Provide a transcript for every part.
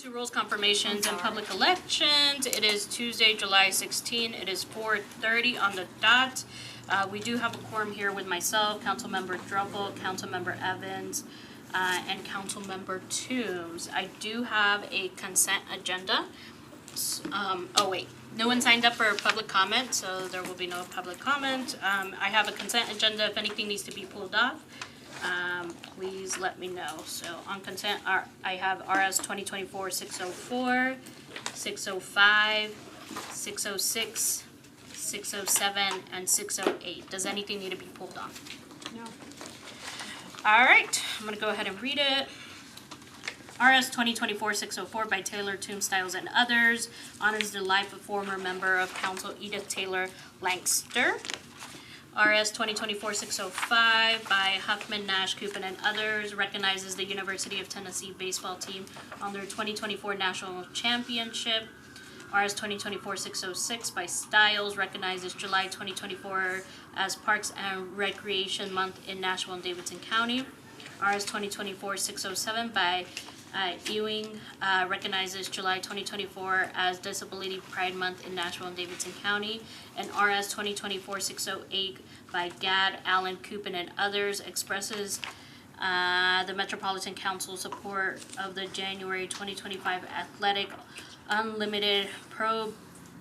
to rules, confirmations, and public elections. It is Tuesday, July 16. It is 4:30 on the dot. We do have a quorum here with myself, Councilmember Drummel, Councilmember Evans, and Councilmember Toombs. I do have a consent agenda. Oh wait, no one signed up for public comment, so there will be no public comment. I have a consent agenda. If anything needs to be pulled off, please let me know. So on consent, I have RS 2024-604, 605, 606, 607, and 608. Does anything need to be pulled off? No. All right, I'm gonna go ahead and read it. RS 2024-604 by Taylor, Toombs, Stiles, and others honors the life of former member of council Edith Taylor Lankster. RS 2024-605 by Huffman, Nash, Coopin, and others recognizes the University of Tennessee baseball team on their 2024 national championship. RS 2024-606 by Stiles recognizes July 2024 as Parks and Recreation Month in Nashville and Davidson County. RS 2024-607 by Ewing recognizes July 2024 as Disability Pride Month in Nashville and Davidson County. And RS 2024-608 by Gadd, Allen, Coopin, and others expresses the Metropolitan Council support of the January 2025 Athletic Unlimited Pro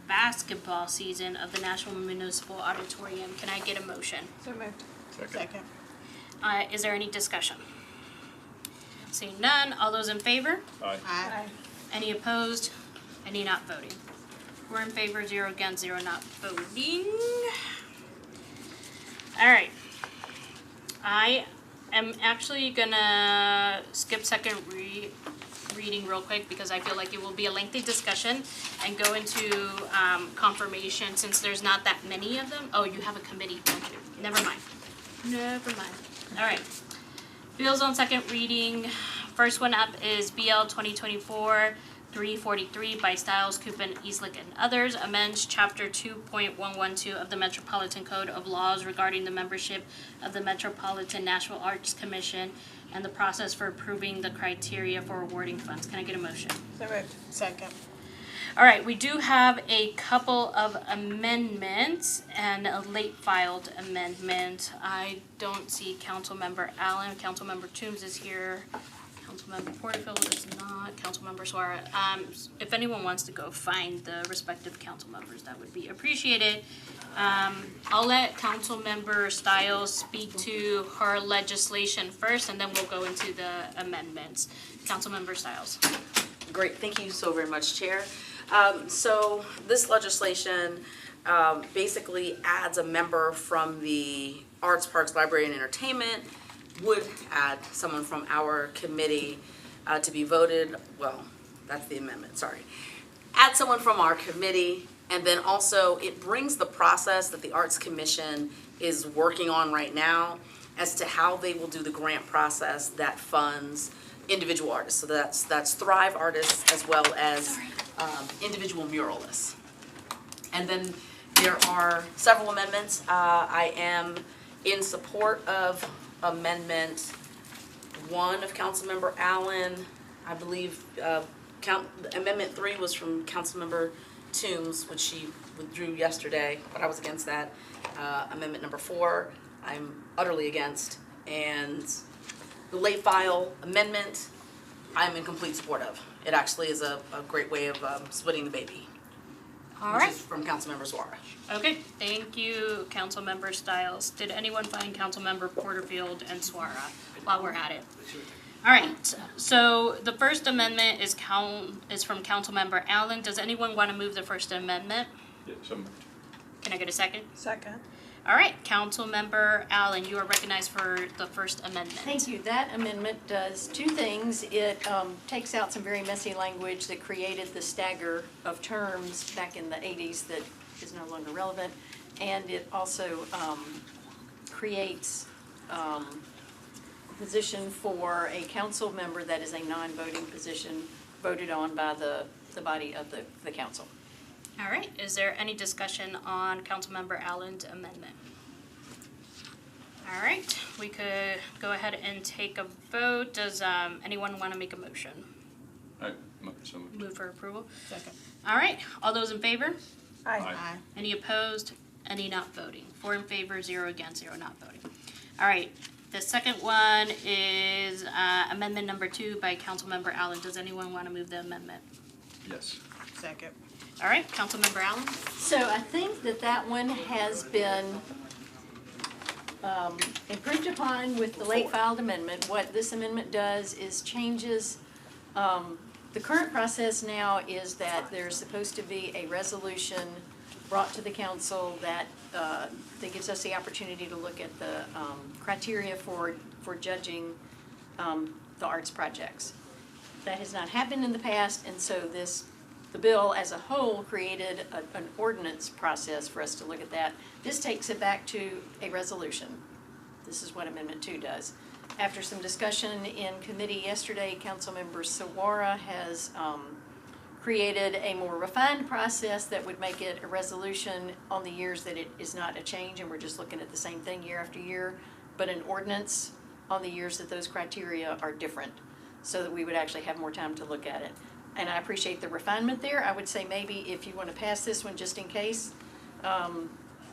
Basketball season of the National Municipal Auditorium. Can I get a motion? So moved. Second. Is there any discussion? Seeing none, all those in favor? Aye. Aye. Any opposed? Any not voting? 4 in favor, 0 against, 0 not voting. All right. I am actually gonna skip second reading real quick because I feel like it will be a lengthy discussion and go into confirmation since there's not that many of them. Oh, you have a committee, don't you? Never mind. Never mind. All right. Bills on second reading. First one up is BL 2024-343 by Stiles, Coopin, Eastlick, and others. Amends Chapter 2.112 of the Metropolitan Code of Laws regarding the membership of the Metropolitan Nashville Arts Commission and the process for approving the criteria for awarding funds. Can I get a motion? So moved. Second. All right, we do have a couple of amendments and a late filed amendment. I don't see Councilmember Allen. Councilmember Toombs is here. Councilmember Porterfield is not. Councilmember Suara. If anyone wants to go find the respective council members, that would be appreciated. I'll let Councilmember Stiles speak to her legislation first, and then we'll go into the amendments. Councilmember Stiles. Great, thank you so very much, Chair. So this legislation basically adds a member from the Arts, Parks, Library, and Entertainment, would add someone from our committee to be voted, well, that's the amendment, sorry. Add someone from our committee, and then also it brings the process that the Arts Commission is working on right now as to how they will do the grant process that funds individual artists. So that's Thrive artists as well as individual muralists. And then there are several amendments. I am in support of Amendment 1 of Councilmember Allen. I believe Amendment 3 was from Councilmember Toombs, which she withdrew yesterday, but I was against that. Amendment number 4, I'm utterly against. And the late file amendment, I'm in complete support of. It actually is a great way of splitting the baby. All which right. is from Councilmember Suara. Okay, thank you, Councilmember Stiles. Did anyone find Councilmember Porterfield and Suara while we're at it? All right, so the first amendment is from Councilmember Allen. Does anyone want to move the first amendment? Yeah, so moved. Can I get a second? Second. All right, Councilmember Allen, you are recognized for the first amendment. Thank you. That amendment does two things. It takes out some very messy language that created the stagger of terms back in the 80s that is no longer relevant. And it also creates a position for a council member that is a non-voting position voted on by the body of the council. All right, is there any discussion on Councilmember Allen's amendment? All right, we could go ahead and take a vote. Does anyone want to make a motion? So moved. Move for approval. Second. All right, all those in favor? Aye. Any opposed? Any not voting? 4 in favor, 0 against, 0 not voting. All right, the second one is amendment number 2 by Councilmember Allen. Does anyone want to move the amendment? Yes. Second. All right, Councilmember Allen? So I think that one has been improved upon with the late filed amendment. What this amendment does is changes, the current process now is that there's supposed to be a resolution brought to the council that gives us the opportunity to look at the criteria for judging the arts projects. That has not happened in the past, and so the bill as a whole created an ordinance process for us to look at that. This takes it back to a resolution. This is what Amendment 2 does. After some discussion in committee yesterday, Councilmember Sawara has created a more refined process that would make it a resolution on the years that it is not a change and we're just looking at the same thing year after year, but an ordinance on the years that those criteria are different, so that we would actually have more time to look at it. And I appreciate the refinement there. I would say maybe if you want to pass this one just in case,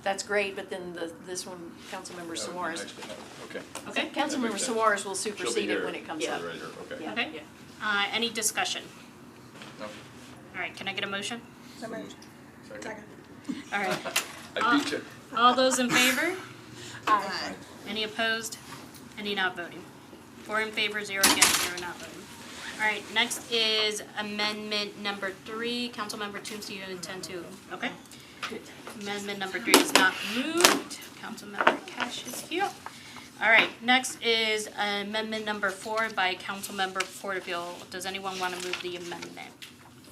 that's great, but then this one, Councilmember Sawara's. Okay. Okay. Councilmember makes sense. Sawara's will She'll be supersede it here. when it comes Yeah. up. Right here. Okay. Yeah. Okay. Any discussion? No. All right, can I get a motion? So moved. Second. All right, I beat you. all those in favor? Aye. Any opposed? Any not voting? 4 in favor, 0 against, 0 not voting. All right, next is amendment number 3. Councilmember Toombs, do you intend to? Okay. Amendment number 3 is not moved. Councilmember Cash is here. All right, next is amendment number 4 by Councilmember Porterfield. Does anyone want to move the amendment?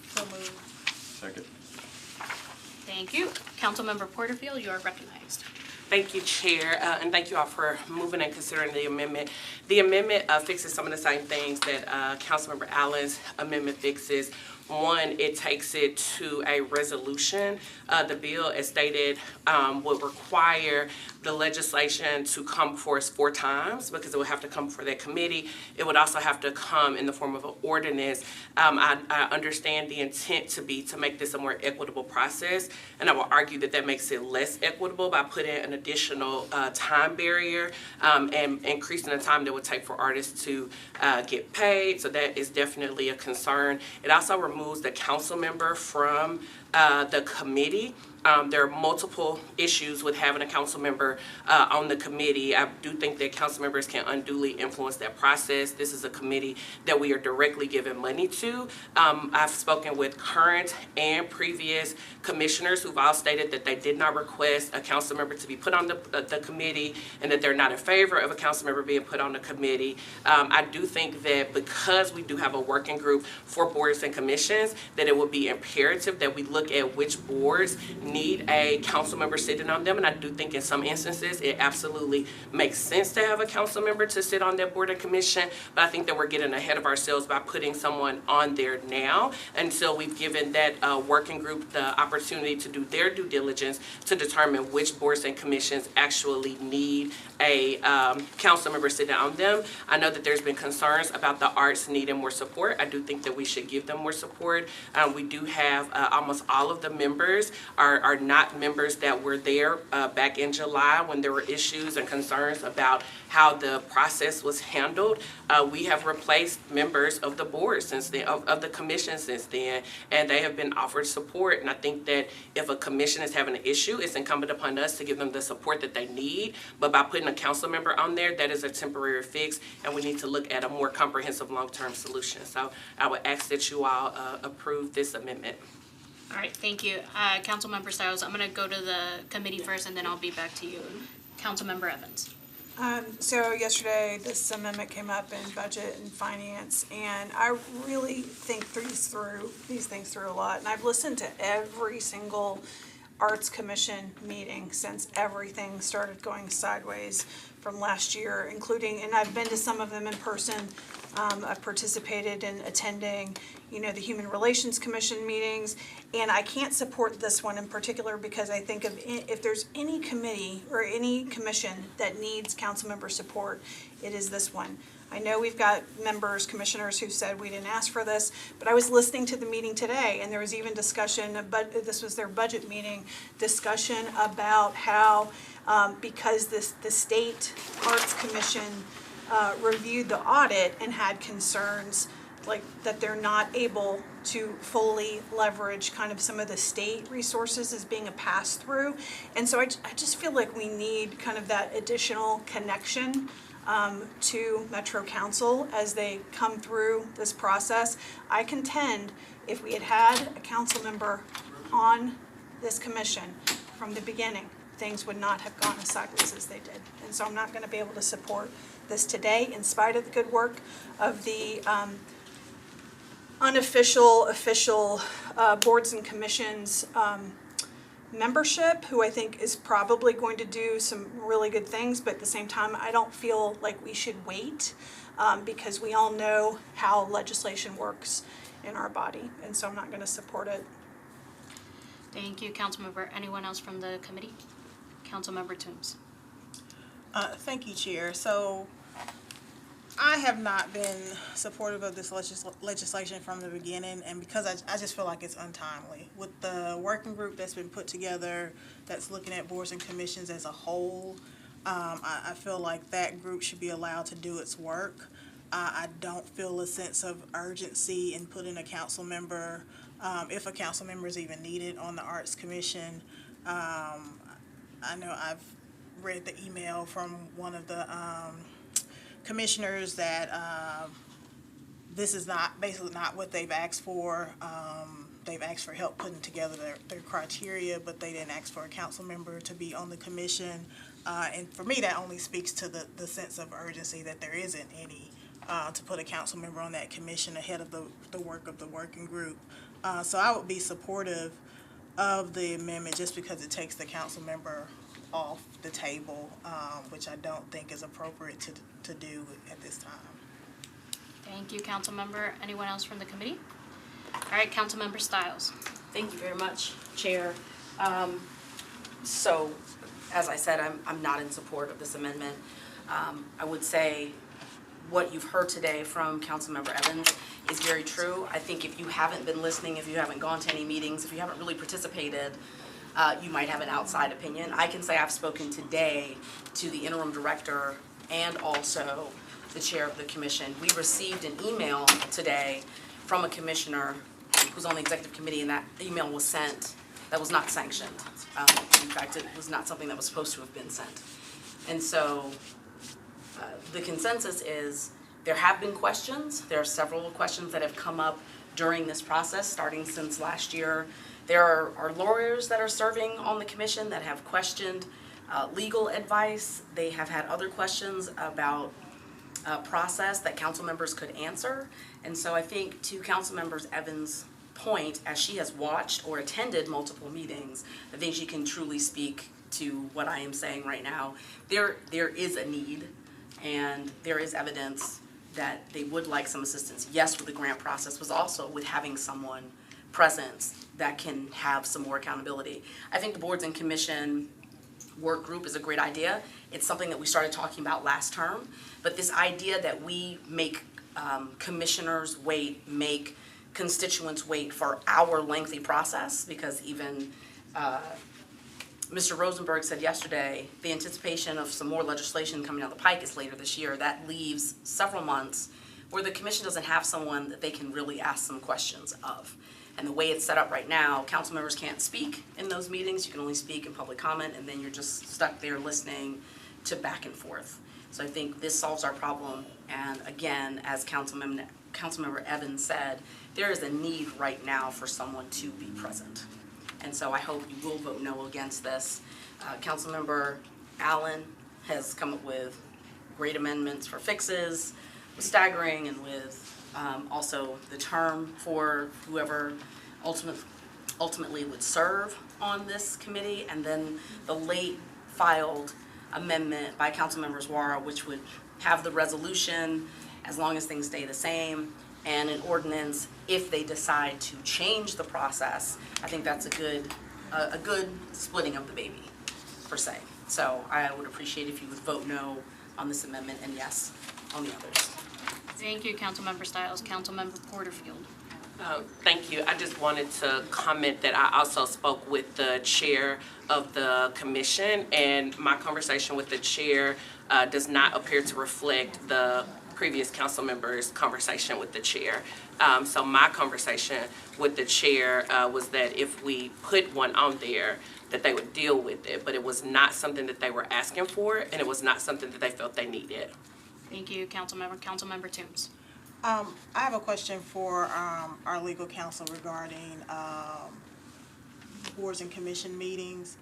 So moved. Second. Thank you. Councilmember Porterfield, you are recognized. Thank you, Chair, and thank you all for moving and considering the amendment. The amendment fixes some of the same things that Councilmember Allen's amendment fixes. One, it takes it to a resolution. The bill, as stated, would require the legislation to come before us 4 times because it would have to come before that committee. It would also have to come in the form of an ordinance. I understand the intent to be to make this a more equitable process, and I will argue that that makes it less equitable by putting an additional time barrier and increasing the time that would take for artists to get paid. So that is definitely a concern. It also removes the council member from the committee. There are multiple issues with having a council member on the committee. I do think that council members can unduly influence that process. This is a committee that we are directly giving money to. I've spoken with current and previous commissioners who've all stated that they did not request a council member to be put on the committee and that they're not in favor of a council member being put on the committee. I do think that because we do have a working group for boards and commissions, that it would be imperative that we look at which boards need a council member sitting on them, and I do think in some instances it absolutely makes sense to have a council member to sit on that board and commission, but I think that we're getting ahead of ourselves by putting someone on there now until we've given that working group the opportunity to do their due diligence to determine which boards and commissions actually need a council member sitting on them. I know that there's been concerns about the arts needing more support. I do think that we should give them more support. We do have almost all of the members are not members that were there back in July when there were issues and concerns about how the process was handled. We have replaced members of the board since then, of the commission since then, and they have been offered support. And I think that if a commission is having an issue, it's incumbent upon us to give them the support that they need. But by putting a council member on there, that is a temporary fix, and we need to look at a more comprehensive long-term solution. So I would ask that you all approve this amendment. All right, thank you. Councilmember Stiles, I'm going to go to the committee first, and then I'll be back to you. Councilmember Evans. So yesterday, this amendment came up in budget and finance, and I really think these things through a lot. And I've listened to every single Arts Commission meeting since everything started going sideways from last year, including, and I've been to some of them in person. I've participated in attending, the Human Relations Commission meetings, and I can't support this one in particular because I think if there's any committee or any commission that needs council member support, it is this one. I know we've got members, commissioners who said we didn't ask for this, but I was listening to the meeting today, and there was even discussion, but this was their budget meeting, discussion about how, because the State Arts Commission reviewed the audit and had concerns, like that they're not able to fully leverage kind of some of the state resources as being a pass-through. And so I just feel like we need kind of that additional connection to Metro Council as they come through this process. I contend if we had had a council member on this commission from the beginning, things would not have gone as sideways as they did. And so I'm not going to be able to support this today in spite of the good work of the unofficial, official boards and commissions membership, who I think is probably going to do some really good things, but at the same time, I don't feel like we should wait because we all know how legislation works in our body, and so I'm not going to support it. Thank you, Councilmember. Anyone else from the committee? Councilmember Toombs. Thank you, Chair. So I have not been supportive of this legislation from the beginning, and because I just feel like it's untimely. With the working group that's been put together that's looking at boards and commissions as a whole, I feel like that group should be allowed to do its work. I don't feel a sense of urgency in putting a council member, if a council member is even needed on the Arts Commission. I know I've read the email from one of the commissioners that this is basically not what they've asked for. They've asked for help putting together their criteria, but they didn't ask for a council member to be on the commission. And for me, that only speaks to the sense of urgency that there isn't any to put a council member on that commission ahead of the work of the working group. So I would be supportive of the amendment just because it takes the council member off the table, which I don't think is appropriate to do at this time. Thank you, Councilmember. Anyone else from the committee? All right, Councilmember Stiles. Thank you very much, Chair. So, as I said, I'm not in support of this amendment. I would say what you've heard today from Councilmember Evans is very true. I think if you haven't been listening, if you haven't gone to any meetings, if you haven't really participated, you might have an outside opinion. I can say I've spoken today to the interim director and also the chair of the commission. We received an email today from a commissioner who's on the executive committee, and that email was sent, that was not sanctioned. In fact, it was not something that was supposed to have been sent. And so the consensus is there have been questions. There are several questions that have come up during this process, starting since last year. There are lawyers that are serving on the commission that have questioned legal advice. They have had other questions about process that council members could answer. And so I think to Councilmember Evans' point, as she has watched or attended multiple meetings, I think she can truly speak to what I am saying right now. There is a need, and there is evidence that they would like some assistance. Yes, with the grant process, was also with having someone present that can have some more accountability. I think the boards and commission work group is a great idea. It's something that we started talking about last term, but this idea that we make commissioners wait, make constituents wait for our lengthy process, because even Mr. Rosenberg said yesterday, the anticipation of some more legislation coming down the pike is later this year. That leaves several months where the commission doesn't have someone that they can really ask some questions of. And the way it's set up right now, council members can't speak in those meetings. You can only speak in public comment, and then you're just stuck there listening to back and forth. So I think this solves our problem. And again, as Councilmember Evans said, there is a need right now for someone to be present. And so I hope you will vote no against this. Councilmember Allen has come up with great amendments for fixes, with staggering, and with also the term for whoever ultimately would serve on this committee, and then the late filed amendment by Councilmember Zwara, which would have the resolution as long as things stay the same, and an ordinance if they decide to change the process. I think that's a good splitting of the baby, per se. So I would appreciate if you would vote no on this amendment and yes on the others. Thank you, Councilmember Stiles. Councilmember Porterfield. Thank you. I just wanted to comment that I also spoke with the chair of the commission, and my conversation with the chair does not appear to reflect the previous council member's conversation with the chair. So my conversation with the chair was that if we put one on there, that they would deal with it, but it was not something that they were asking for, and it was not something that they felt they needed. Thank you, Councilmember. Councilmember Toombs. I have a question for our legal counsel regarding boards and commission meetings.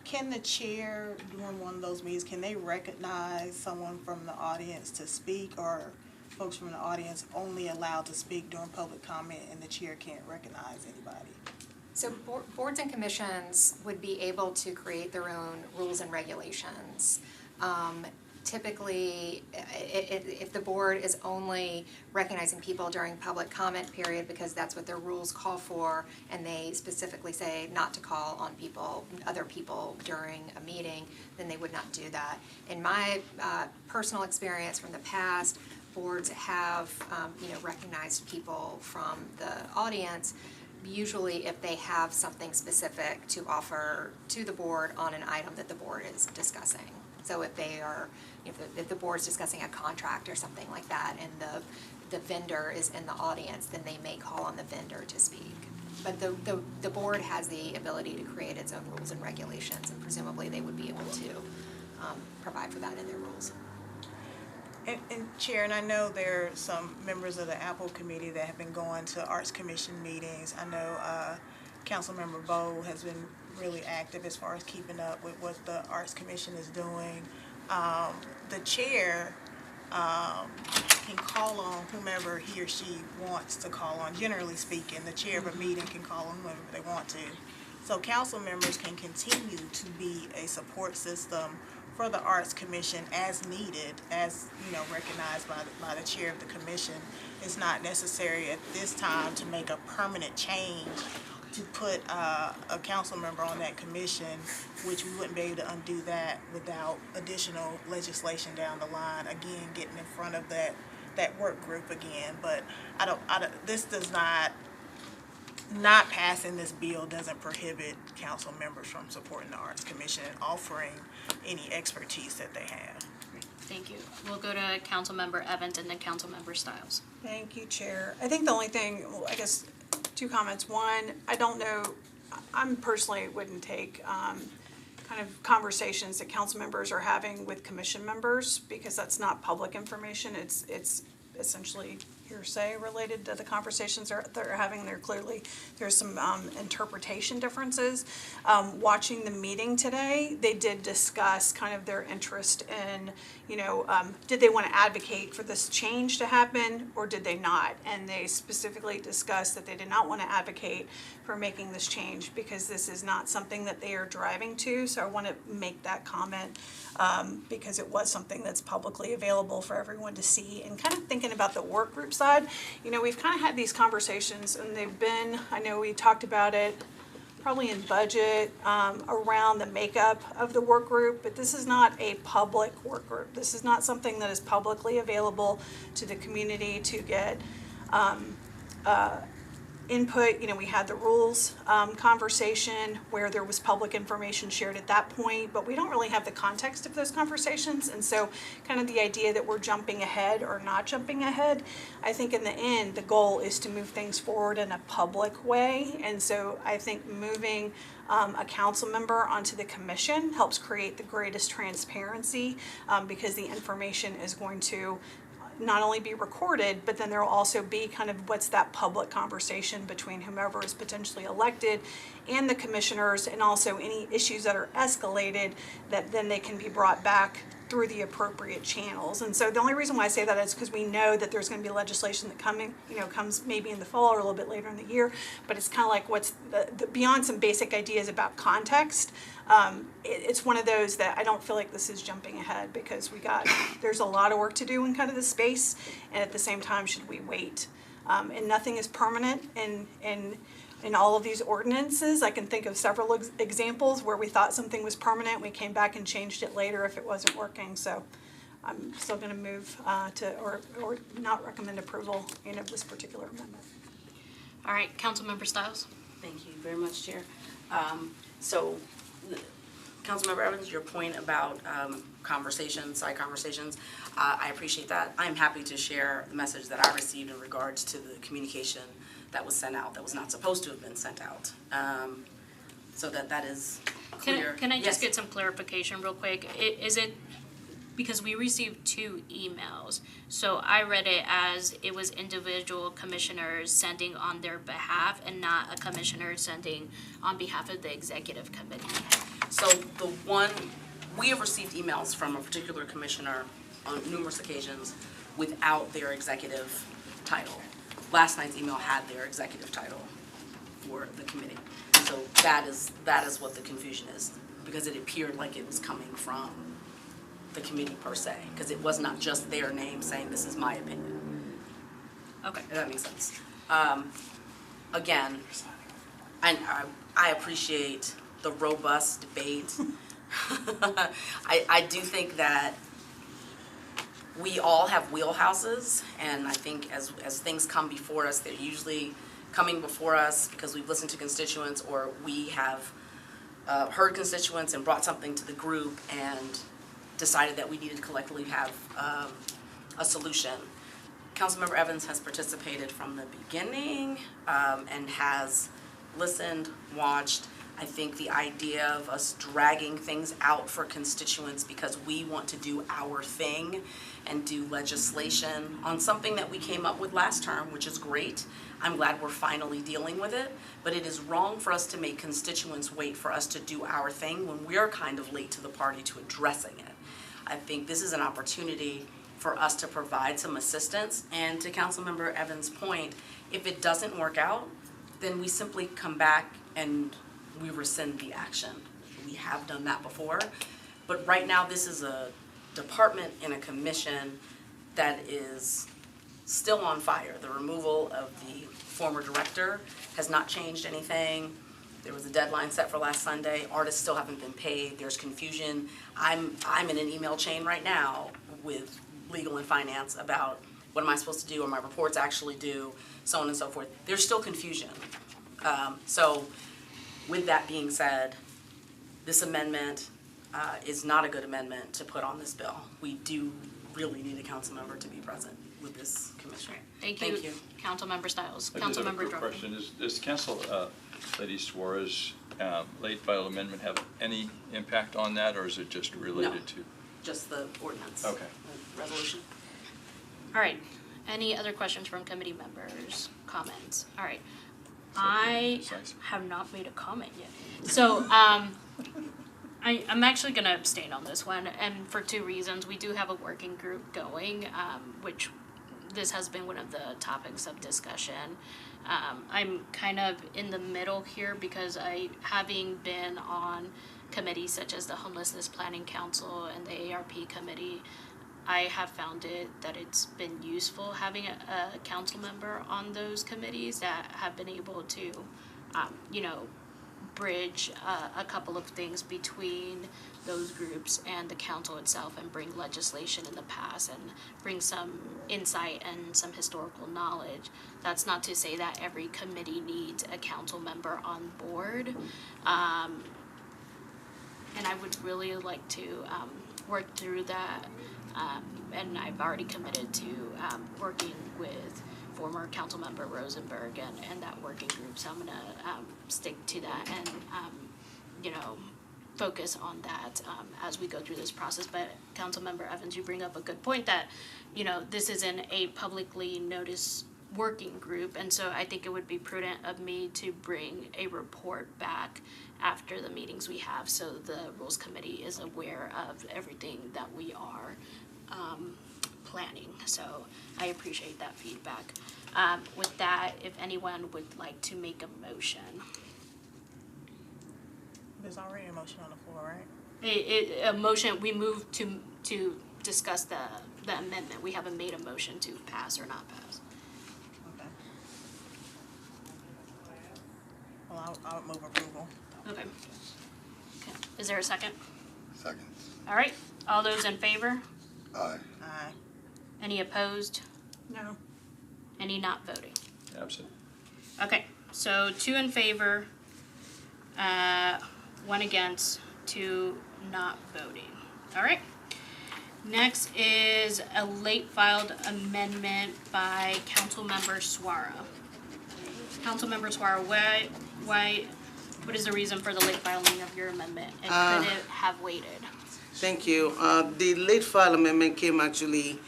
Can the chair, during one of those meetings, can they recognize someone from the audience to speak, or folks from the audience only allowed to speak during public comment and the chair can't recognize anybody? So boards and commissions would be able to create their own rules and regulations. Typically, if the board is only recognizing people during public comment period because that's what their rules call for, and they specifically say not to call on other people during a meeting, then they would not do that. In my personal experience from the past, boards have recognized people from the audience, usually if they have something specific to offer to the board on an item that the board is discussing. So if they are, if the board's discussing a contract or something like that, and the vendor is in the audience, then they may call on the vendor to speak. But the board has the ability to create its own rules and regulations, and presumably they would be able to provide for that in their rules. And Chair, and I know there are some members of the Apple Committee that have been going to Arts Commission meetings. I know Councilmember Bowe has been really active as far as keeping up with what the Arts Commission is doing. The chair can call on whomever he or she wants to call on. Generally speaking, the chair of a meeting can call on whoever they want to. So council members can continue to be a support system for the Arts Commission as needed, as recognized by the chair of the commission. It's not necessary at this time to make a permanent change to put a council member on that commission, which we wouldn't be able to undo that without additional legislation down the line. Again, getting in front of that work group again. But this does not passing this bill doesn't prohibit council members from supporting the Arts Commission and offering any expertise that they have. Thank you. We'll go to Councilmember Evans and then Councilmember Stiles. Thank you, Chair. I think the only thing, I guess, two comments. One, I don't know, I personally wouldn't take kind of conversations that council members are having with commission members, because that's not public information. It's essentially hearsay related to the conversations they're having. There's some interpretation differences. Watching the meeting today, they did discuss kind of their interest in, did they want to advocate for this change to happen, or did they not? And they specifically discussed that they did not want to advocate for making this change because this is not something that they are driving to. So I want to make that comment because it was something that's publicly available for everyone to see. And kind of thinking about the work group side, we've kind of had these conversations, and they've been, I know we talked about it probably in budget around the makeup of the work group, but this is not a public work group. This is not something that is publicly available to the community to get input. We had the rules conversation where there was public information shared at that point, but we don't really have the context of those conversations. And so kind of the idea that we're jumping ahead or not jumping ahead, I think in the end, the goal is to move things forward in a public way. And so I think moving a council member onto the commission helps create the greatest transparency because the information is going to not only be recorded, but then there will also be kind of what's that public conversation between whomever is potentially elected and the commissioners, and also any issues that are escalated that then they can be brought back through the appropriate channels. And so the only reason why I say that is because we know that there's going to be legislation that comes maybe in the fall or a little bit later in the year, but it's kind of like what's the beyond some basic ideas about context. It's one of those that I don't feel like this is jumping ahead, because there's a lot of work to do in kind of the space, and at the same time, should we wait? And nothing is permanent in all of these ordinances. I can think of several examples where we thought something was permanent, we came back and changed it later if it wasn't working. So I'm still gonna move or not recommend approval, of this particular amendment. All right, Councilmember Stiles? Thank you very much, Chair. So, Councilmember Evans, your point about side conversations, I appreciate that. I'm happy to share the message that I received in regards to the communication that was sent out, that was not supposed to have been sent out. So that is clear. Can I just Yes. get some clarification real quick? Is it, because we received 2 emails, so I read it as it was individual commissioners sending on their behalf and not a commissioner sending on behalf of the executive committee. So we have received emails from a particular commissioner on numerous occasions without their executive title. Last night's email had their executive title for the committee. So that is what the confusion is, because it appeared like it was coming from the committee per se, because it was not just their name saying this is my opinion. Okay. If that makes sense. Again, I appreciate the robust debate. I do think that we all have wheelhouses, and I think as things come before us, they're usually coming before us because we've listened to constituents or we have heard constituents and brought something to the group and decided that we needed to collectively have a solution. Councilmember Evans has participated from the beginning and has listened, watched. I think the idea of us dragging things out for constituents because we want to do our thing and do legislation on something that we came up with last term, which is great. I'm glad we're finally dealing with it, but it is wrong for us to make constituents wait for us to do our thing when we're kind of late to the party to addressing it. I think this is an opportunity for us to provide some assistance, and to Councilmember Evans' point, if it doesn't work out, then we simply come back and we rescind the action. We have done that before, but right now this is a department and a commission that is still on fire. The removal of the former director has not changed anything. There was a deadline set for last Sunday. Artists still haven't been paid. There's confusion. I'm in an email chain right now with legal and finance about what am I supposed to do, or my reports actually do, so on and so forth. There's still confusion. So with that being said, this amendment is not a good amendment to put on this bill. We do really need a council member to be present with this commission. Thank you. Councilmember Stiles. I just have a Councilmember quick Drummond. question. Does Council Lady Suarez late filed amendment have any impact on that, or is it just related to? Just the ordinance. Okay. The resolution. All right. Any other questions from committee members? Comments? All right. I Precise. have not made a comment yet. So, I'm actually gonna abstain on this one, and for 2 reasons. We do have a working group going, which this has been one of the topics of discussion. I'm kind of in the middle here because having been on committees such as the Homelessness Planning Council and the ARP committee, I have found that it's been useful having a council member on those committees that have been able to, bridge a couple of things between those groups and the council itself and bring legislation in the past and bring some insight and some historical knowledge. That's not to say that every committee needs a council member on board. And I would really like to work through that. And I've already committed to working with former councilmember Rosenberg and that working group. So I'm gonna stick to that and focus on that as we go through this process. But Councilmember Evans, you bring up a good point that this isn't a publicly noticed working group, and so I think it would be prudent of me to bring a report back after the meetings we have, so the Rules Committee is aware of everything that we are planning. So I appreciate that feedback. With that, if anyone would like to make a motion. There's already a motion on the floor, right? A motion, we move to discuss the amendment. We haven't made a motion to pass or not pass. Okay. Well, I'll move approval. Okay. Is there a second? Second. All right, all those in favor? Aye. Aye. Any opposed? No. Any not voting? Absent. Okay, so 2 in favor, 1 against, 2 not voting. All right. Next is a late filed amendment by Councilmember Suara. Councilmember Suara, what is the reason for the late filing of your amendment? And could it have waited? Thank you. The late file amendment came actually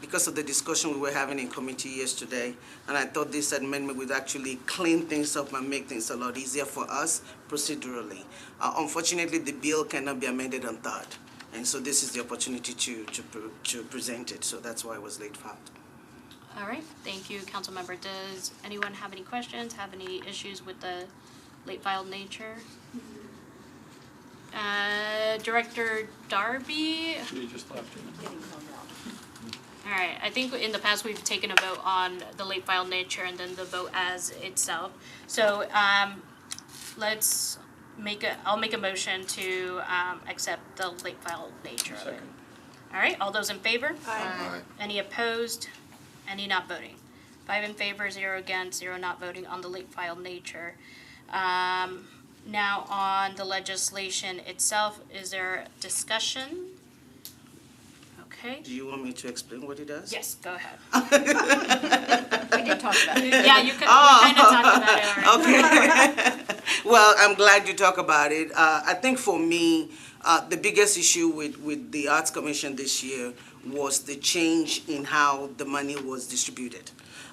because of the discussion we were having in committee yesterday, and I thought this amendment would actually clean things up and make things a lot easier for us procedurally. Unfortunately, the bill cannot be amended on third, and so this is the opportunity to present it, so that's why it was late filed. All right, thank you, Councilmember. Does anyone have any questions, have any issues with the late filed nature? Director Darby? She just left. All right, I think in the past we've taken a vote on the late filed nature and then the vote as itself. So I'll make a motion to accept the late filed nature of it. Second. All right, all those in favor? Aye. Any opposed? Any not voting? 5 in favor, 0 against, 0 not voting on the late filed nature. Now on the legislation itself, is there discussion? Okay. Do you want me to explain what it does? Yes, go ahead. We did talk about it. Yeah, you kind of talked about it already. Okay. Well, I'm glad you talk about it. I think for me, the biggest issue with the Arts Commission this year was the change in how the money was distributed.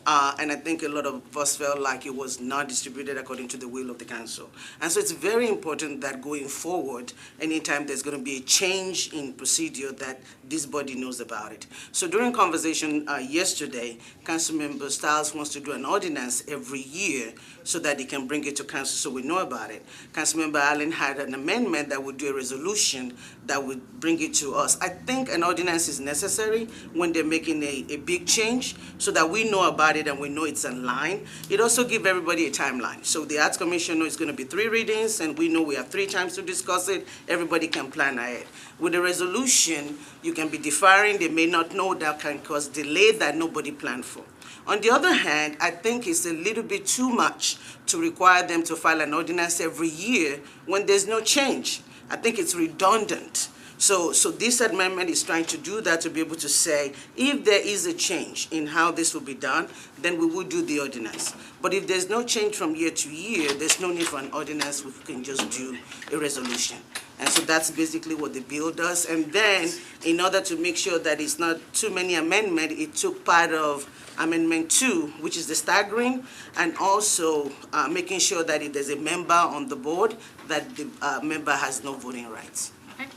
And I think a lot of us felt like it was not distributed according to the will of the council. And so it's very important that going forward, anytime there's going to be a change in procedure, that this body knows about it. So during conversation yesterday, Councilmember Stiles wants to do an ordinance every year so that he can bring it to council so we know about it. Councilmember Allen had an amendment that would do a resolution that would bring it to us. I think an ordinance is necessary when they're making a big change so that we know about it and we know it's in line. It also gives everybody a timeline. So the Arts Commission knows it's going to be 3 readings and we know we have 3 times to discuss it. Everybody can plan ahead. With a resolution, you can be deferring. They may not know that can cause delay that nobody planned for. On the other hand, I think it's a little bit too much to require them to file an ordinance every year when there's no change. I think it's redundant. So this amendment is trying to do that, to be able to say, if there is a change in how this will be done, then we will do the ordinance. But if there's no change from year to year, there's no need for an ordinance. We can just do a resolution. And so that's basically what the bill does. And then, in order to make sure that it's not too many amendments, it took part of Amendment 2, which is the staggering, and also making sure that if there's a member on the board, that the member has no voting rights. Okay.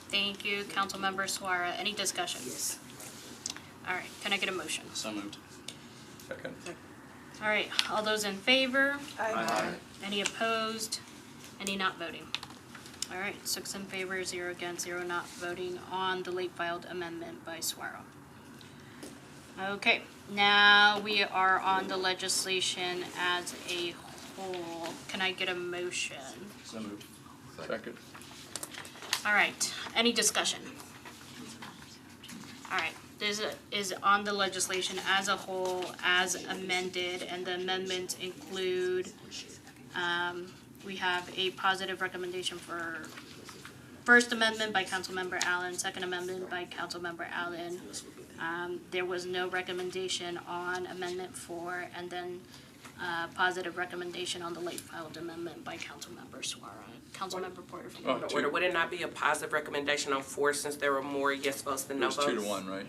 Thank you, Councilmember Suara. Any discussion? Yes. All right, can I get a motion? So moved. Second. All right, all those in favor? Aye. Any opposed? Any not voting? All right, 6 in favor, 0 against, 0 not voting on the late filed amendment by Suara. Okay, now we are on the legislation as a whole. Can I get a motion? So moved. Second. All right, any discussion? All right, this is on the legislation as a whole, as amended, and the amendments include, we have a positive recommendation for First Amendment by Councilmember Allen, Second Amendment by Councilmember Allen. There was no recommendation on Amendment 4, and then positive recommendation on the late filed amendment by Councilmember Suara. Councilmember Porter. From Oh, two. Order, would it not be a positive recommendation on 4 since there were more yes votes than It no was votes? 2 to 1, right?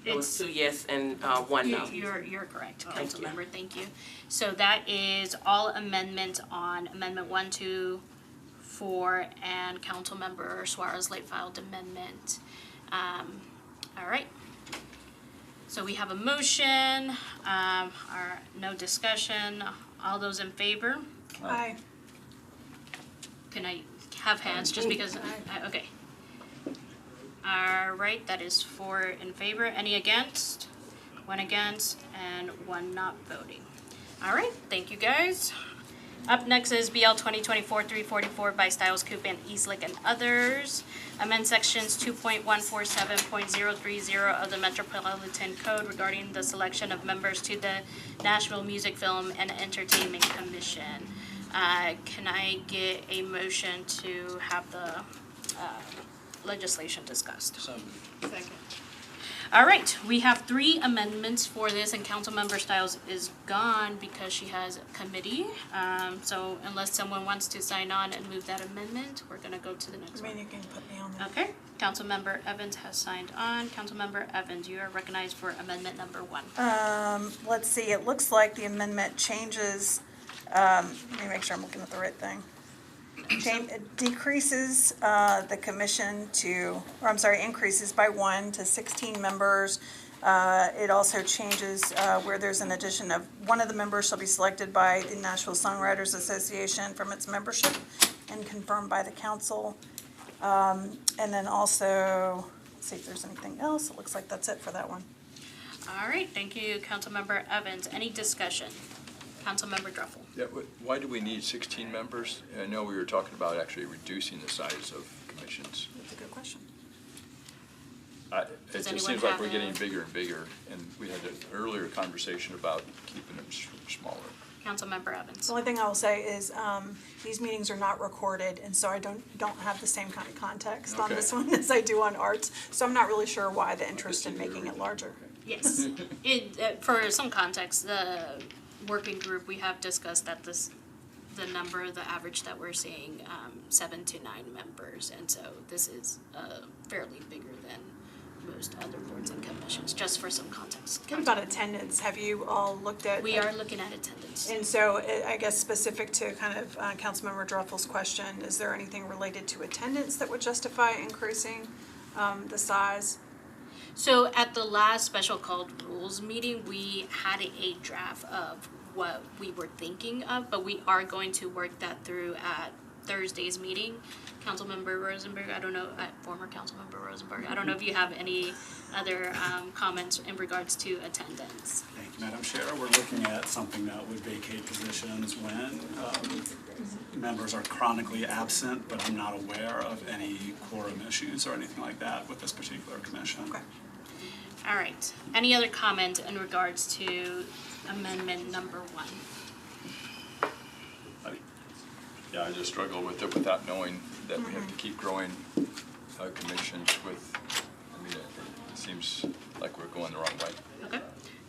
It was 2 yes and 1 no. You're correct, Thank you. Councilmember, thank you. So that is all amendments on Amendment 1, 2, 4, and Councilmember Suara's late filed amendment. All right. So we have a motion, no discussion. All those in favor? Aye. Can I have hands just because, okay. All right, that is 4 in favor. Any against? 1 against and 1 not voting. All right, thank you guys. Up next is BL 2024-344 by Styles, Coop, and Eastlick and others. Amend sections 2.147.030 of the Metropolitan Code regarding the selection of members to the Nashville Music, Film, and Entertainment Commission. Can I get a motion to have the legislation discussed? So moved. Second. All right, we have 3 amendments for this, and Councilmember Styles is gone because she has a committee. So unless someone wants to sign on and move that amendment, we're gonna go to the next I mean, one. you can put me on there. Okay, Councilmember Evans has signed on. Councilmember Evans, you are recognized for amendment number 1. Let's see, it looks like the amendment changes, let me make sure I'm looking at the right thing. It decreases the commission to, or I'm sorry, increases by 1 to 16 members. It also changes where there's an addition of one of the members shall be selected by the Nashville Songwriters Association from its membership and confirmed by the council. And then also, let's see if there's anything else. It looks like that's it for that one. All right, thank you, Councilmember Evans. Any discussion? Councilmember Druffel. Yeah, why do we need 16 members? I know we were talking about actually reducing the size of commissions. That's a good question. It Does just anyone seems like have we're a- getting bigger and bigger, and we had an earlier conversation about keeping them smaller. Councilmember Evans. The only thing I will say is, these meetings are not recorded, and so I don't have the same kind of context on Okay. this one as I do on arts. So I'm not really sure why the interest in making it larger. Yes. For some context, the working group, we have discussed that the average that we're seeing, 7 to 9 members. And so this is fairly bigger than most other boards and commissions, just for some context. What about attendance? Have you all looked at? We are looking at attendance. And so I guess specific to kind of Councilmember Druffel's question, is there anything related to attendance that would justify increasing the size? So at the last special called rules meeting, we had a draft of what we were thinking of, but we are going to work that through at Thursday's meeting. Councilmember Rosenberg, I don't know, former Councilmember Rosenberg, I don't know if you have any other comments in regards to attendance. Thank you, Madam Chair. We're looking at something that would vacate positions when members are chronically absent, but I'm not aware of any quorum issues or anything like that with this particular commission. Okay. All right, any other comment in regards to amendment number 1? Yeah, I just struggle with it without knowing that we have to keep growing commissions with, I mean, it seems like we're going the wrong way. Okay,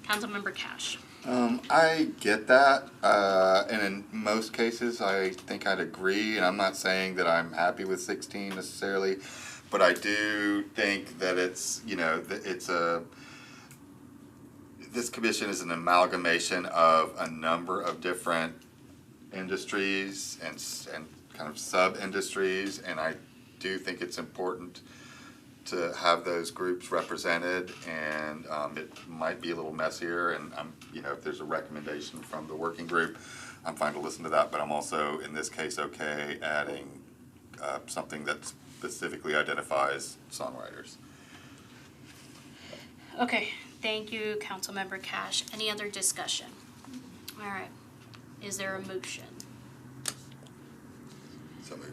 Councilmember Cash. I get that, and in most cases, I think I'd agree, and I'm not saying that I'm happy with 16 necessarily, but I do think that it's, this commission is an amalgamation of a number of different industries and kind of sub-industries, and I do think it's important to have those groups represented, and it might be a little messier, and if there's a recommendation from the working group, I'm fine to listen to that, but I'm also, in this case, okay adding something that specifically identifies songwriters. Okay, thank you, Councilmember Cash. Any other discussion? All right, is there a motion? So moved.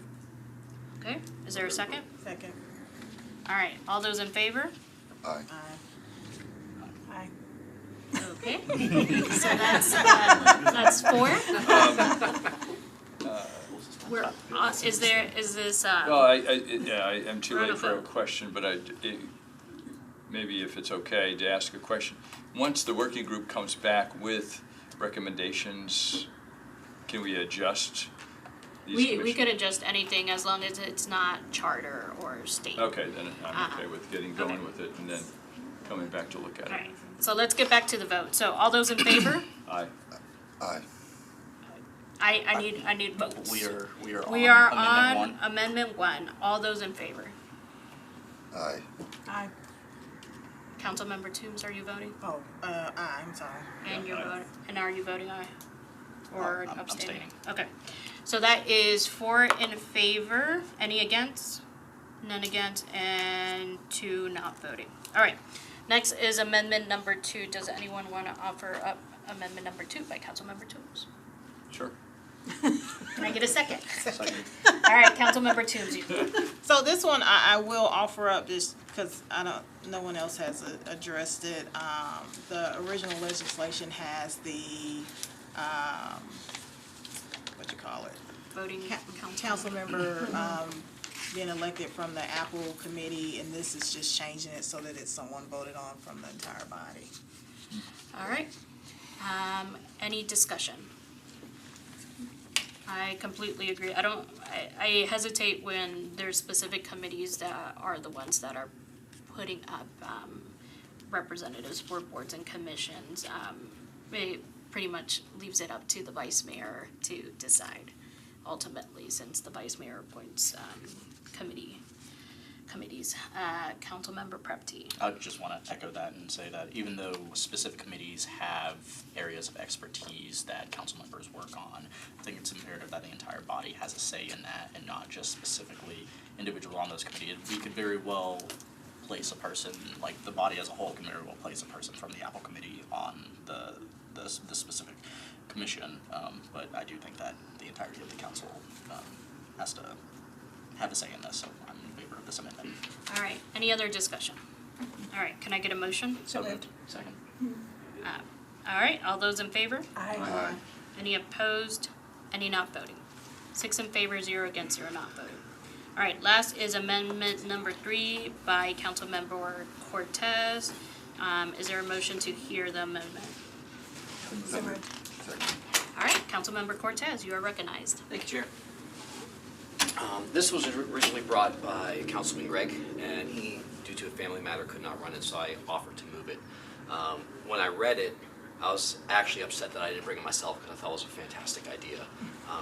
Okay, is there a second? Second. All right, all those in favor? Aye. Aye. Okay, so that's 4. Is this, Well, I am too late for a question, but maybe if it's okay to ask a question. Once the working group comes back with recommendations, can we adjust these we commissions? could adjust anything as long as it's not charter or state. Okay, then I'm okay with getting going with it and then coming back to look at All it. right, so let's get back to the vote. So all those in favor? Aye. Aye. I need votes. We are We on are amendment on amendment 1. All those in favor? Aye. Aye. Councilmember Toombs, are you voting? Oh, aye, I'm sorry. And you're Aye. voting, and are you voting aye? Or I'm abstaining? abstaining. Okay, so that is 4 in favor, any against? None against, and 2 not voting. All right, next is amendment number 2. Does anyone want to offer up amendment number 2 by Councilmember Toombs? Sure. Can I get a second? All right, Councilmember Toombs. So this one, I will offer up just because no one else has addressed it. The original legislation has the, what you call it? Voting Council member, being elected from the Apple committee, and this is just changing it so that it's someone voted on from the entire body. All right. Any discussion? I completely agree. I hesitate when there's specific committees that are the ones that are putting up representatives for boards and commissions. It pretty much leaves it up to the vice mayor to decide ultimately, since the vice mayor appoints committees. Councilmember Prepty. I just want to echo that and say that even though specific committees have areas of expertise that council members work on, I think it's imperative that the entire body has a say in that and not just specifically individuals on those committees. We could very well place a person, like the body as a whole can very well place a person from the Apple committee on the specific commission, but I do think that the entirety of the council has to have a say in this, so I'm in favor of this amendment. All right, any other discussion? All right, can I get a motion? So moved. Second. All right, all those in favor? Aye. Any opposed? Any not voting? 6 in favor, 0 against, 0 not voting. All right, last is amendment number 3 by Councilmember Cortez. Is there a motion to hear the amendment? All right, Councilmember Cortez, you are recognized. Thank you, Chair. This was originally brought by Councilman Gregg, and he, due to a family matter, could not run it, so I offered to move it. When I read it, I was actually upset that I didn't bring it myself because I thought it was a fantastic idea.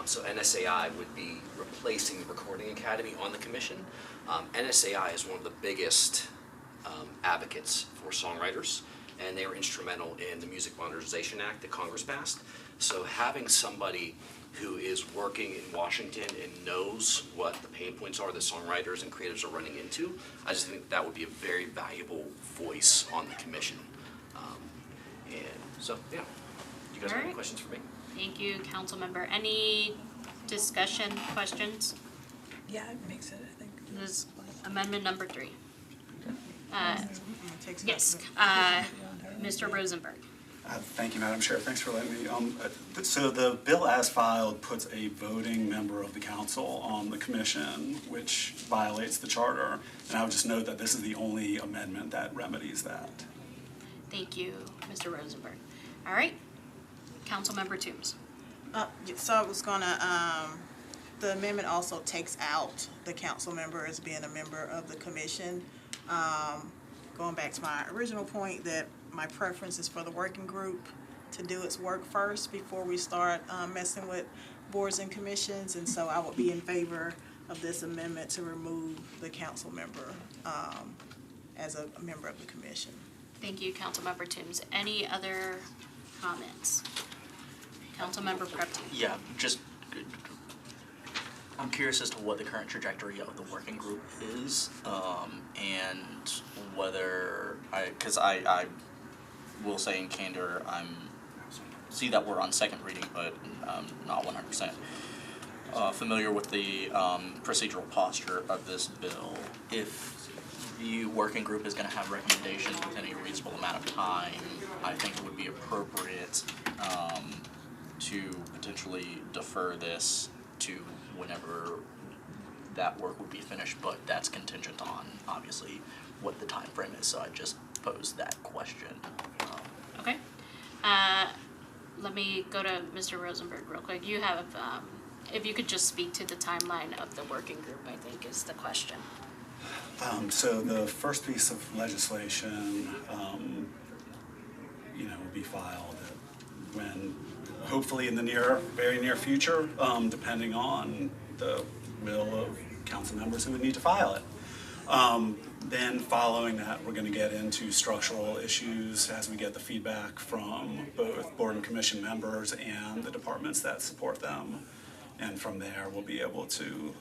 So NSAI would be replacing the Recording Academy on the commission. NSAI is one of the biggest advocates for songwriters, and they were instrumental in the Music Modernization Act that Congress passed. So having somebody who is working in Washington and knows what the pain points are that songwriters and creatives are running into, I just think that would be a very valuable voice on the commission. And so, yeah, you guys have any questions for me? Thank you, Councilmember. Any discussion, questions? Yeah, it makes it, I think. This is amendment number 3. Yes, Mr. Rosenberg. Thank you, Madam Chair. Thanks for letting me. So the bill as filed puts a voting member of the council on the commission, which violates the charter. And I would just note that this is the only amendment that remedies that. Thank you, Mr. Rosenberg. All right, Councilmember Toombs. So I was gonna, the amendment also takes out the council member as being a member of the commission. Going back to my original point that my preference is for the working group to do its work first before we start messing with boards and commissions, and so I would be in favor of this amendment to remove the council member as a member of the commission. Thank you, Councilmember Toombs. Any other comments? Councilmember Prepty. Yeah, just, I'm curious as to what the current trajectory of the working group is, and whether because I will say in candor, see that we're on second reading, but not 100% familiar with the procedural posture of this bill. If the working group is going to have recommendations within a reasonable amount of time, I think it would be appropriate to potentially defer this to whenever that work would be finished, but that's contingent on, obviously, what the time frame is, so I just posed that question. Okay. Let me go to Mr. Rosenberg real quick. You have, if you could just speak to the timeline of the working group, I think is the question. So the first piece of legislation, will be filed when, hopefully in the very near future, depending on the will of council members who would need to file it. Then following that, we're going to get into structural issues as we get the feedback from both board and commission members and the departments that support them. And from there, we'll be able to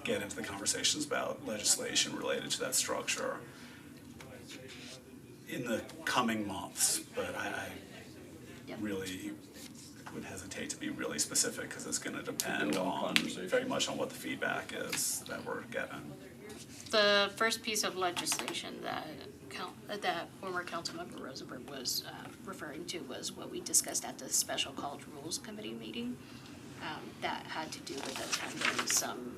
get into the conversations about legislation related to that structure in the coming months. But I really would hesitate hesitate to be really specific because it's going to depend long on conversation. very much on what the feedback is that we're getting. The first piece of legislation that that former Councilmember Rosenberg was referring to was what we discussed at the Special College Rules Committee meeting. That had to do with attending some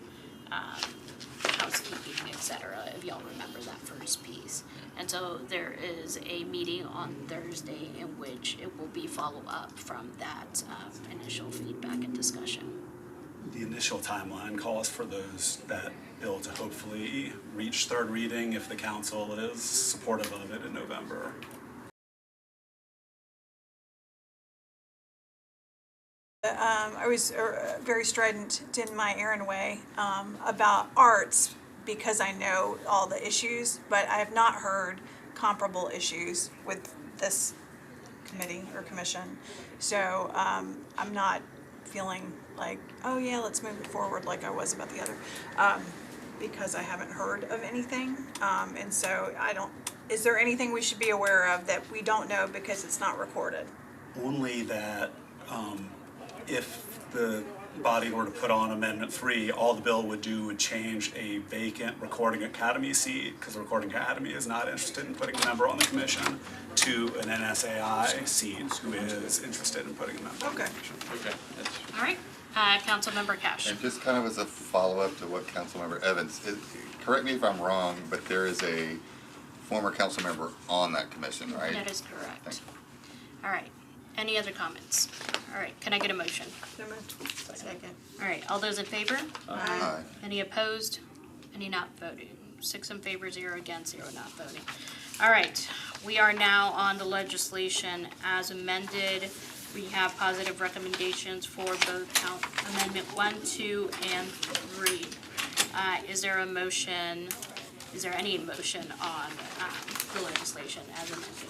housekeeping, et cetera, if y'all remember that first piece. And so there is a meeting on Thursday in which it will be follow-up from that initial feedback and discussion. The initial timeline calls for that bill to hopefully reach third reading if the council is supportive of it in November. I was very strident in my errand way about arts because I know all the issues, but I have not heard comparable issues with this committee or commission. So I'm not feeling like, oh yeah, let's move it forward like I was about the other, because I haven't heard of anything. And so is there anything we should be aware of that we don't know because it's not recorded? Only that if the body were to put on Amendment 3, all the bill would do would change a vacant Recording Academy seat, because the Recording Academy is not interested in putting a member on the commission, to an NSAI seat who is interested in putting a member on the Okay. commission. Okay. All right, Councilmember Cash. And just kind of as a follow-up to what Councilmember Evans, correct me if I'm wrong, but there is a former council member on that commission, right? That is correct. Thank you. All right, any other comments? All right, can I get a motion? Second. All right, all those in favor? Aye. Any opposed? Any not voting? 6 in favor, 0 against, 0 not voting. All right, we are now on the legislation as amended. We have positive recommendations for both Amendment 1, 2, and 3. Is there a motion, is there any motion on the legislation as amended?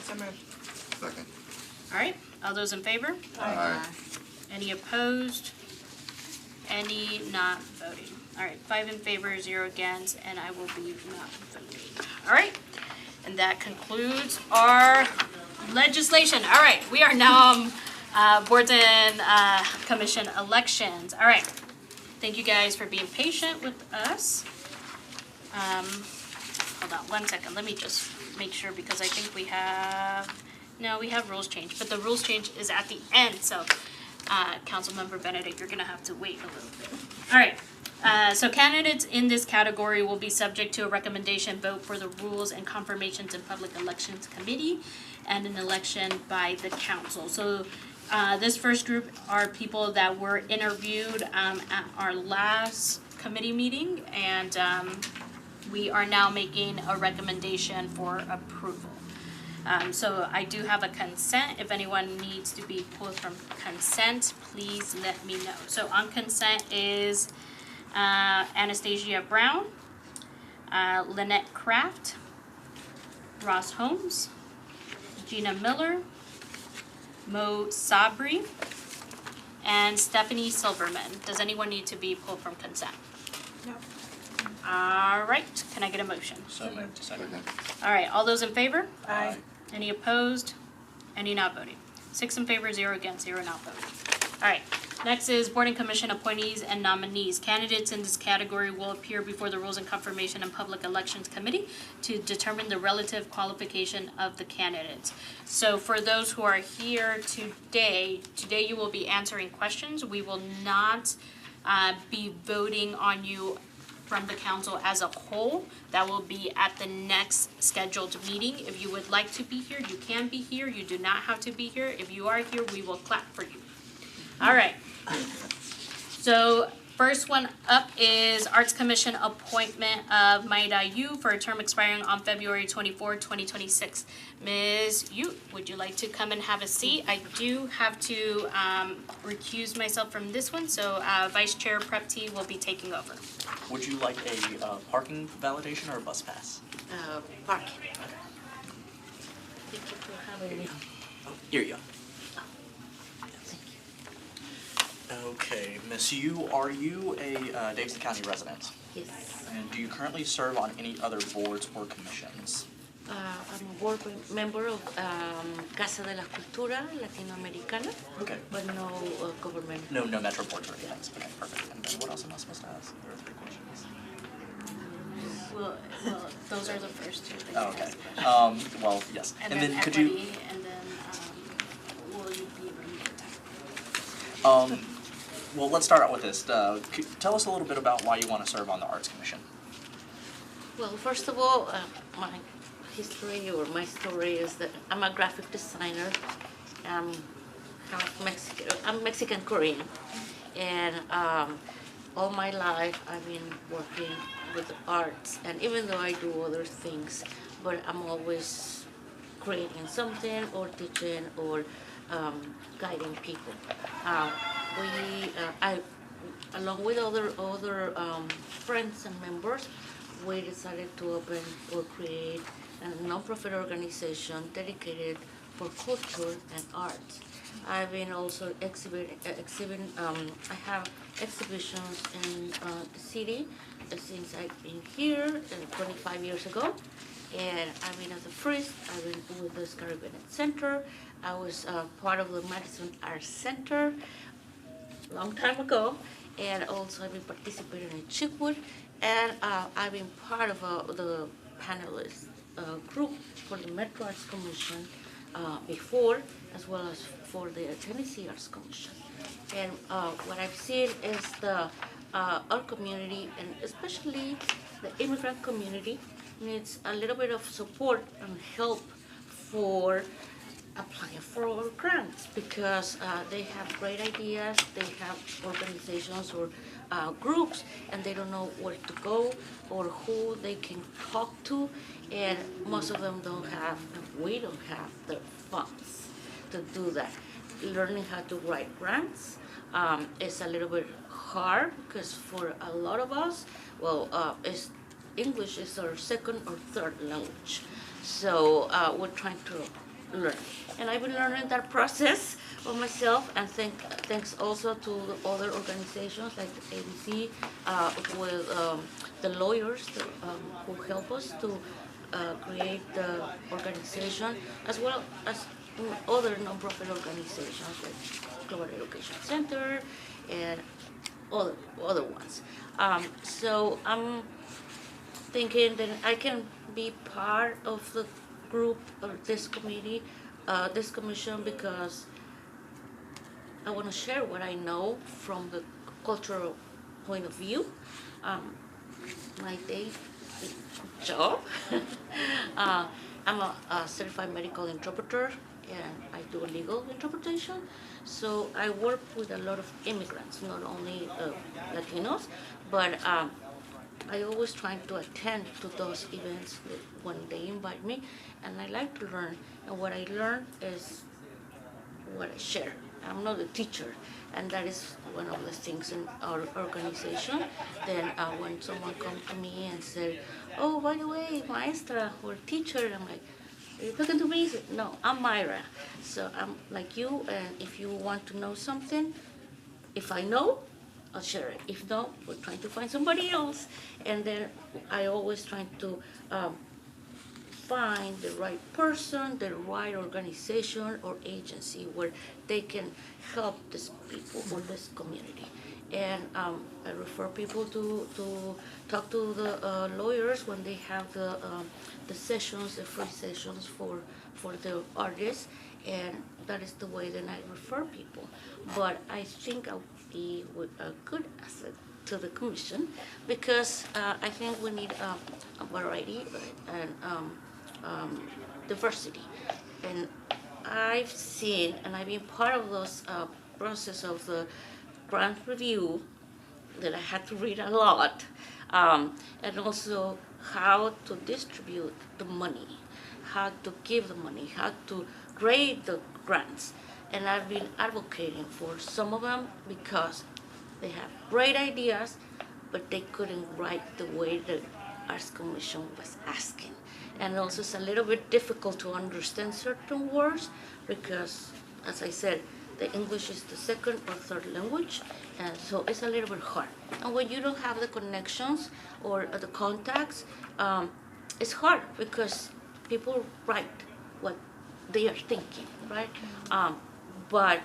So moved. Second. All right, all those in favor? Aye. Any opposed? Any not voting? All right, 5 in favor, 0 against, and I will be not voting. All right, and that concludes our legislation. All right, we are now on boards and commission elections. All right, thank you guys for being patient with us. Hold on 1 second, let me just make sure because I think we have, no, we have rules change, but the rules change is at the end, so Councilmember Benedict, you're gonna have to wait a little bit. All right, so candidates in this category will be subject to a recommendation vote for the Rules and Confirmations and Public Elections Committee and an election by the council. So this first group are people that were interviewed at our last committee meeting, and we are now making a recommendation for approval. So I do have a consent. If anyone needs to be pulled from consent, please let me know. So on consent is Anastasia Brown, Lynette Kraft, Ross Holmes, Gina Miller, Mo Sabri, and Stephanie Silverman. Does anyone need to be pulled from consent? No. All right, can I get a motion? So moved. Second. All right, all those in favor? Aye. Any opposed? Any not voting? 6 in favor, 0 against, 0 not voting. All right, next is Board and Commission appointees and nominees. Candidates in this category will appear before the Rules and Confirmation and Public Elections Committee to determine the relative qualification of the candidates. So for those who are here today you will be answering questions. We will not be voting on you from the council as a whole. That will be at the next scheduled meeting. If you would like to be here, you can be here. You do not have to be here. If you are here, we will clap for you. All right. So first one up is Arts Commission appointment of Maida Yu for a term expiring on February 24, 2026. Ms. Yu, would you like to come and have a seat? I do have to recuse myself from this one, so Vice Chair Prepti will be taking over. Would you like a parking validation or a bus pass? Parking. Here you go. Okay, Miss Yu, are you a Davidson County resident? Yes. And do you currently serve on any other boards or commissions? I'm a board member of Casa de la Cultura Latinoamericana, Okay. but no government. No Metro boards or anything. Okay, perfect. And then what else am I supposed to ask? There are 3 questions. Well, those are the first two things. Oh, okay. Well, yes. And then then could equity, you, and then, will you be removed? well, let's start out with this. Tell us a little bit about why you want to serve on the Arts Commission. Well, first of all, my history or my story is that I'm a graphic designer. I'm half Mexican. I'm Mexican Korean, and all my life I've been working with the arts. And even though I do other things, but I'm always creating something or teaching or guiding people. I, along with other friends and members, we decided to open or create a non-profit organization dedicated for culture and arts. I've been also exhibiting. I have exhibitions in the city since I've been here 25 years ago, and I've been as a priest. I've been with the Caribbean Center. I was part of the Madison Arts Center a long time ago, and also I've been participating in Chickwood, and I've been part of the panelist group for the Metro Arts Commission before, as well as for the Tennessee Arts Commission. And what I've seen is our community, and especially the immigrant community, needs a little bit of support and help for applying for grants, because they have great ideas, they have organizations or groups, and they don't know where to go or who they can talk to, and most of them don't have, we don't have the funds to do that. Learning how to write grants is a little bit hard, because for a lot of us, English is our second or third language. So we're trying to learn. And I've been learning that process for myself, and thanks also to the other organizations like the ABC, with the lawyers who help us to create the organization, as well as other nonprofit organizations like Global Education Center and other ones. So I'm thinking that I can be part of the group or this committee, this commission, because I want to share what I know from the cultural point of view. My day job, I'm a certified medical interpreter, and I do legal interpretation. So I work with a lot of immigrants, not only Latinos, but I always try to attend to those events when they invite me, and I like to learn. And what I learn is what I share. I'm not a teacher, and that is one of the things in our organization. Then when someone comes to me and says, "Oh, by the way, maestra or teacher," I'm like, "Are you talking to me?" No, I'm Myra. So I'm like you, and if you want to know something, if I know, I'll share it. If not, we're trying to find somebody else. And then I always try to find the right person, the right organization or agency where they can help these people or this community. And I refer people to talk to the lawyers when they have the sessions, the free sessions for the artists, and that is the way that I refer people. But I think I'll be a good asset to the commission, because I think we need a variety and diversity. And I've seen, and I've been part of those process of the grant review, that I had to read a lot, and also how to distribute the money, how to give the money, how to grade the grants. And I've been advocating for some of them because they have great ideas, but they couldn't write the way the Arts Commission was asking. And also it's a little bit difficult to understand certain words because, as I said, the English is the second or third language, and so it's a little bit hard. And when you don't have the connections or the contacts, it's hard because people write what they are thinking, right? But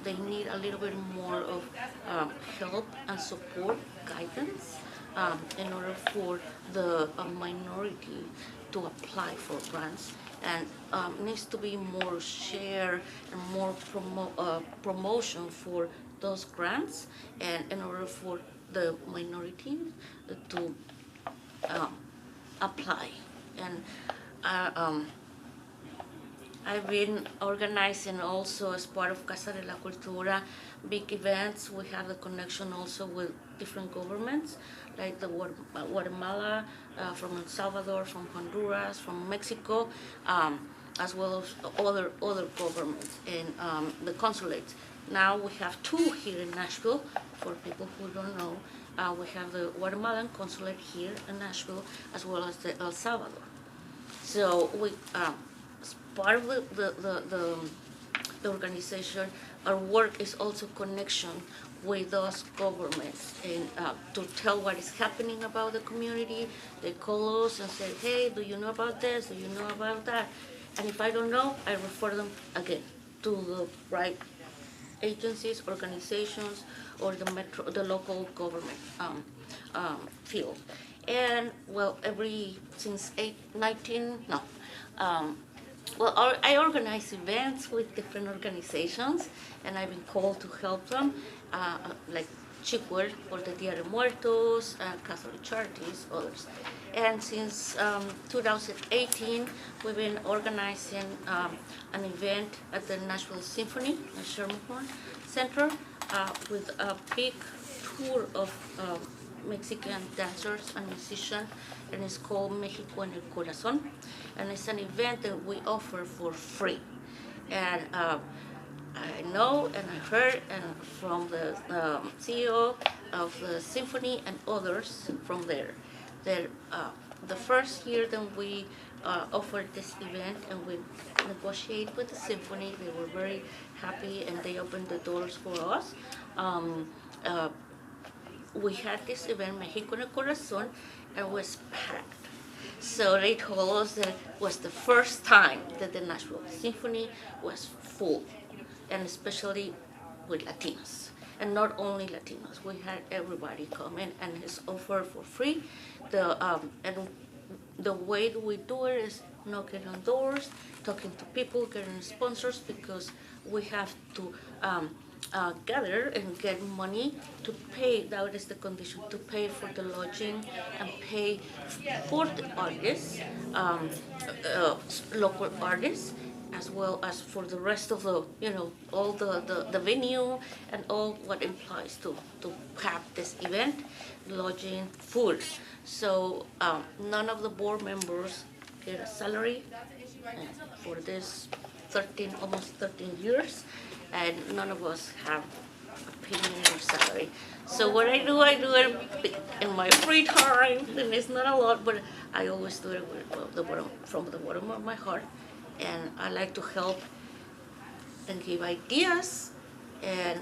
they need a little bit more of help and support, guidance, in order for the minority to apply for grants, and needs to be more share and more promotion for those grants, and in order for the minority to apply. And I've been organizing also as part of Casa de la Cultura big events. We have the connection also with different governments, like the Guatemala, from El Salvador, from Honduras, from Mexico, as well as other governments and the consulates. Now we have 2 here in Nashville. For people who don't know, we have the Guatemalan consulate here in Nashville, as well as the El Salvador. So we, as part of the organization, our work is also connection with those governments and to tell what is happening about the community. They call us and say, hey, do you know about this? Do you know about that? And if I don't know, I refer them again to the right agencies, organizations, or the local government field. And well, I organize events with different organizations, and I've been called to help them, like Chipwell or the Dia de Muertos, Catholic Charities, others. And since 2018, we've been organizing an event at the Nashville Symphony at Sherman Center with a big tour of Mexican dancers and musicians, and it's called Mexico en el Corazón. And it's an event that we offer for free. And I know and I heard from the CEO of the symphony and others from there that the first year that we offered this event and we negotiated with the symphony, they were very happy and they opened the doors for us. We had this event, Mexico en el Corazón, and it was packed. So they told us that it was the first time that the Nashville Symphony was full, and especially with Latinos. And not only Latinos, we had everybody come in, and it's offered for free. And the way that we do it is knocking on doors, talking to people, getting sponsors, because we have to gather and get money to pay, that is the condition, to pay for the lodging and pay for the artists, local artists, as well as for the rest of the, all the venue and all what implies to have this event, lodging, food. So none of the board members get a salary for this almost 13 years, and none of us have a penny or salary. So what I do it in my free time, and it's not a lot, but I always do it from the bottom of my heart, and I like to help and give ideas, and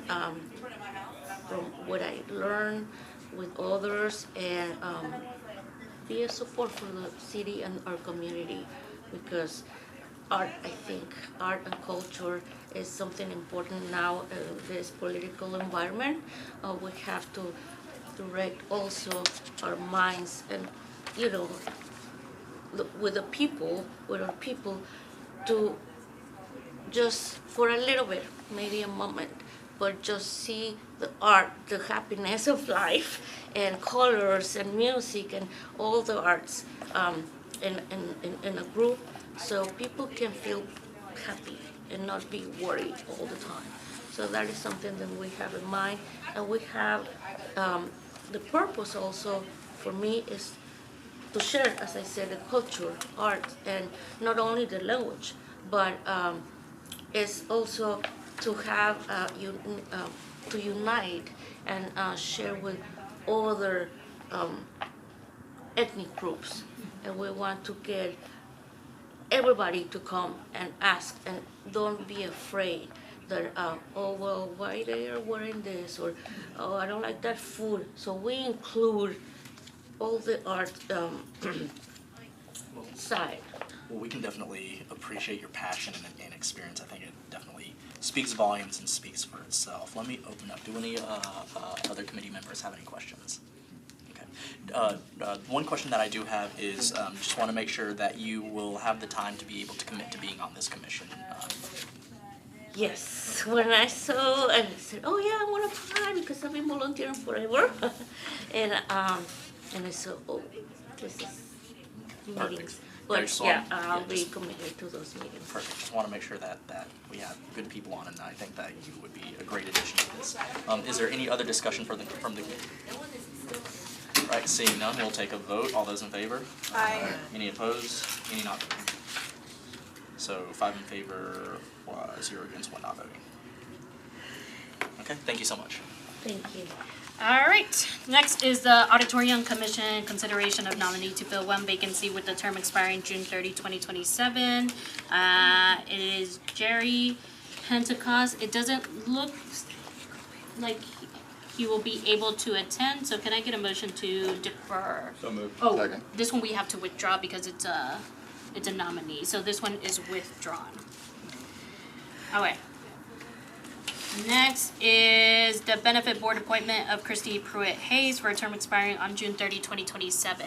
from what I learn with others, and be a support for the city and our community, because art and culture is something important now in this political environment. We have to direct also our minds and, with our people, to just for a little bit, maybe a moment, but just see the art, the happiness of life, and colors and music and all the arts in a group, so people can feel happy and not be worried all the time. So that is something that we have in mind, and we have the purpose also for me is to share, as I said, the culture, art, and not only the language, but it's also to have to unite and share with other ethnic groups, and we want to get everybody to come and ask, and don't be afraid that oh well, why they are wearing this, or oh, I don't like that food. So we include all the art side Well, we can definitely appreciate your passion and experience. I think it definitely speaks volumes and speaks for itself. Let me open up. Do any other committee members have any questions? Okay. One question that I do have is just want to make sure that you will have the time to be able to commit to being on this commission. Yes, when I saw and I said, oh yeah, I want to apply because I've been volunteering forever, and I said, oh, this is meetings. But yeah, I'll be committed to those meetings. Perfect. Just want to make sure that we have good people on, and I think that you would be a great addition to this. Is there any other discussion from the committee? All right, seeing none, we'll take a vote. All those in favor? Aye. Any opposed? Any not voting? So 5 in favor, 0 against, 1 not voting. Okay, thank you so much. Thank you. All right, next is the Auditorium Commission consideration of nominee to fill one vacancy with the term expiring June 30, 2027. It is Jerry Pentecost. It doesn't look like he will be able to attend, so can I get a motion to defer? So moved. Oh, Second. this one we have to withdraw because it's a nominee, so this one is withdrawn. Okay. Next is the Benefit Board appointment of Christy Pruitt Hayes for a term expiring on June 30, 2027.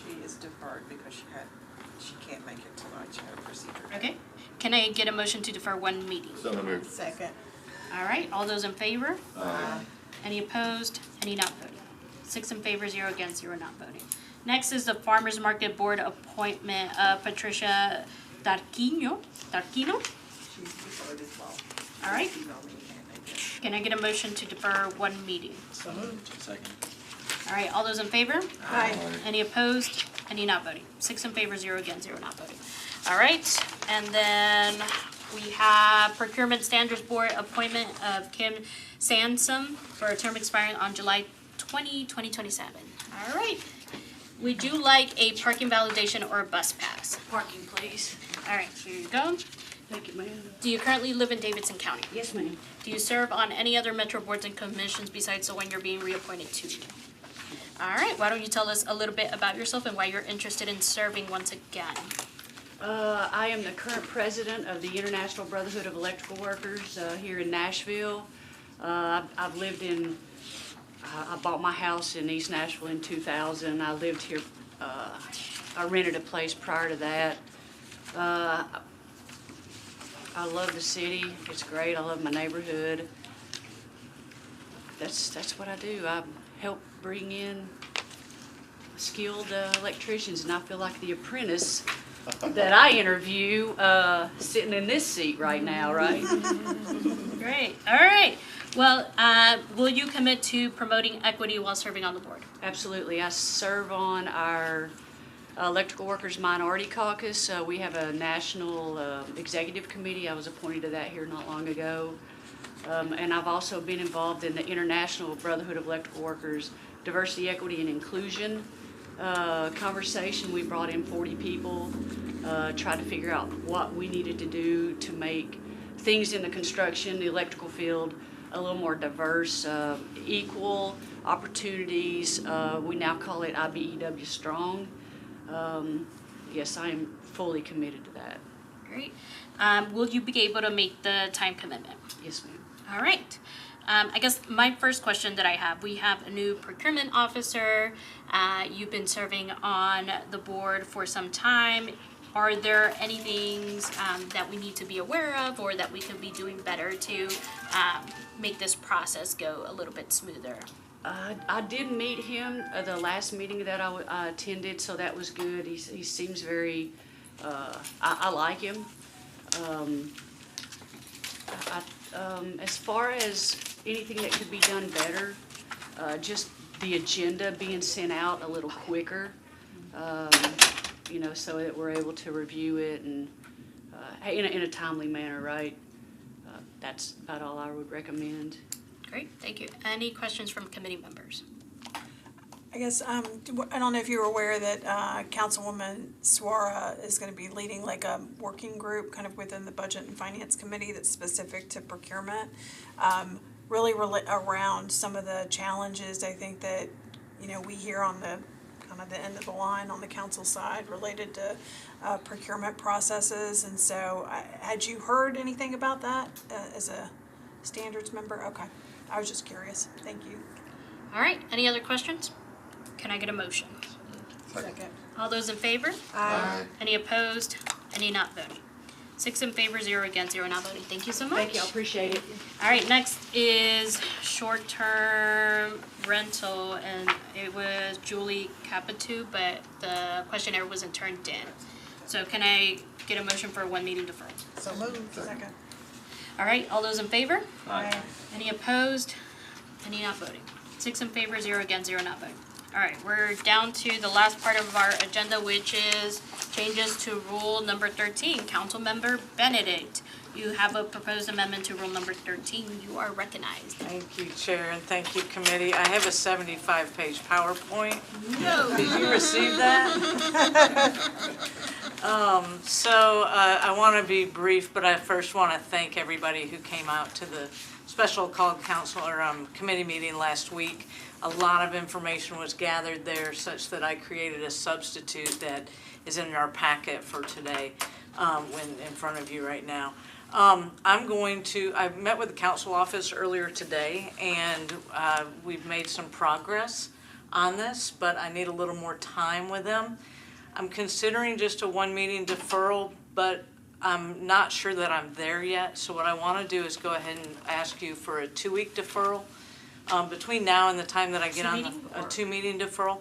She is deferred because she can't make it tonight, she had a procedure. Okay, can I get a motion to defer one meeting? So moved. Second. All right, all those in favor? Any opposed? Any not voting? 6 in favor, 0 against, 0 not voting. Next is the Farmers Market Board appointment of Patricia Tarquino. She's deferred as well. All right, She emailed me and they did. can I get a motion to defer one meeting? So moved. Second. All right, all those in favor? Aye. Any opposed? Any not voting? 6 in favor, 0 against, 0 not voting. All right, and then we have Procurement Standards Board appointment of Kim Sansom for a term expiring on July 20, 2027. All right, would you like a parking validation or a bus pass? Parking, please. All right, here you go. Thank you, ma'am. Do you currently live in Davidson County? Yes, ma'am. Do you serve on any other Metro boards and commissions besides the one you're being reappointed to? All right, why don't you tell us a little bit about yourself and why you're interested in serving once again? I am the current president of the International Brotherhood of Electrical Workers here in Nashville. I've lived in, I bought my house in East Nashville in 2000. I lived here, I rented a place prior to that. I love the city. It's great. I love my neighborhood. That's what I do. I help bring in skilled electricians, and I feel like the apprentice that I interview sitting in this seat right now, right? Great, all right. Well, will you commit to promoting equity while serving on the board? Absolutely. I serve on our Electrical Workers Minority Caucus. We have a national executive committee. I was appointed to that here not long ago. And I've also been involved in the International Brotherhood of Electrical Workers Diversity, Equity, and Inclusion conversation. We brought in 40 people, tried to figure out what we needed to do to make things in the construction, the electrical field, a little more diverse, equal opportunities. We now call it IBEW Strong. Yes, I am fully committed to that. Great. Will you be able to make the time commitment? Yes, ma'am. All right. I guess my first question that I have, we have a new procurement officer. You've been serving on the board for some time. Are there any things that we need to be aware of or that we could be doing better to make this process go a little bit smoother? I did meet him at the last meeting that I attended, so that was good. He seems very, I like him. As far as anything that could be done better, just the agenda being sent out a little quicker, you know, so that we're able to review it and in a timely manner, right? That's about all I would recommend. Great, thank you. Any questions from committee members? I guess, I don't know if you were aware that Councilwoman Suara is going to be leading like a working group kind of within the Budget and Finance Committee that's specific to procurement, really around some of the challenges I think that, you know, we hear on the kind of the end of the line on the council side related to procurement processes. And so, had you heard anything about that as a standards member? Okay, I was just curious. Thank you. All right, any other questions? Can I get a motion? Second. All those in favor? Aye. Any opposed? Any not voting? 6 in favor, 0 against, 0 not voting. Thank you so much. Thank you, I appreciate it. All right, next is short-term rental, and it was Julie Capitu, but the questionnaire wasn't turned in. So can I get a motion for a one meeting deferral? So moved. Second. All right, all those in favor? Aye. Any opposed? Any not voting? 6 in favor, 0 against, 0 not voting. All right, we're down to the last part of our agenda, which is changes to rule number 13. Councilmember Benedict, you have a proposed amendment to rule number 13. You are recognized. Thank you, Chair, and thank you, Committee. I have a 75-page PowerPoint. No. Did you receive that? I want to be brief, but I first want to thank everybody who came out to the special called council or committee meeting last week. A lot of information was gathered there such that I created a substitute that is in our packet for today when in front of you right now. I met with the council office earlier today and we've made some progress on this, but I need a little more time with them. I'm considering just a one meeting deferral, but I'm not sure that I'm there yet. So what I want to do is go ahead and ask you for a 2-week deferral. Between now and the time that I get on a 2-meeting deferral,